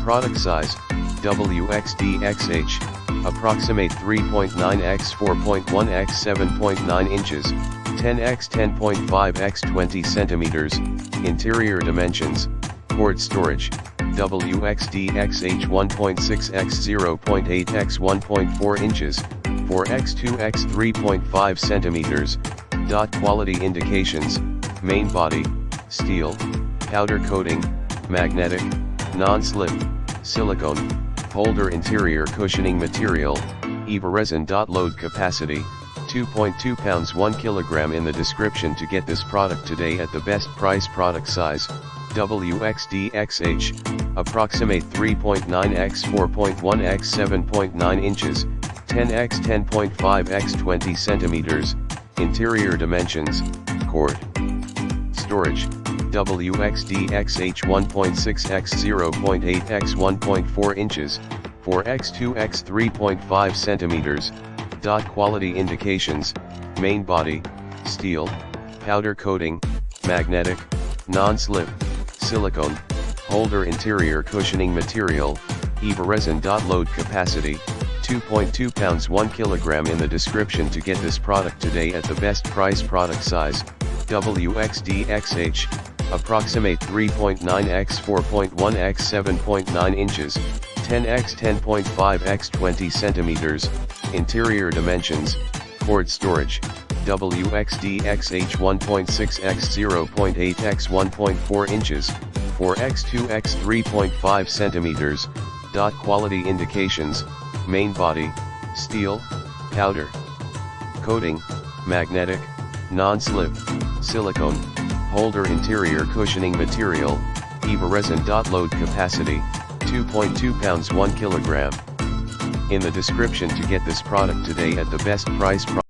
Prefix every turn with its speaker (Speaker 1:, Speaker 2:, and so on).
Speaker 1: Product size, WXDXH, approximate 3.9 x 4.1 x 7.9 inches, 10 x 10.5 x 20 centimeters, interior dimensions, cord storage, WXDXH 1.6 x 0.8 x 1.4 inches, 4 x 2 x 3.5 centimeters. Quality indications, main body, steel, powder coating, magnetic, non-slip, silicone, holder interior cushioning material, EVA resin. Load capacity, 2.2 pounds 1 kilogram. In the description to get this product today at the best price. Product size, WXDXH, approximate 3.9 x 4.1 x 7.9 inches, 10 x 10.5 x 20 centimeters, interior dimensions, cord storage, WXDXH 1.6 x 0.8 x 1.4 inches, 4 x 2 x 3.5 centimeters. Quality indications, main body, steel, powder coating, magnetic, non-slip, silicone, holder interior cushioning material, EVA resin. Load capacity, 2.2 pounds 1 kilogram. In the description to get this product today at the best price. Product size, WXDXH, approximate 3.9 x 4.1 x 7.9 inches, 10 x 10.5 x 20 centimeters, interior dimensions, cord storage, WXDXH 1.6 x 0.8 x 1.4 inches, 4 x 2 x 3.5 centimeters. Quality indications, main body, steel, powder coating, magnetic, non-slip, silicone, holder interior cushioning material, EVA resin. Load capacity, 2.2 pounds 1 kilogram. In the description to get this product today at the best price.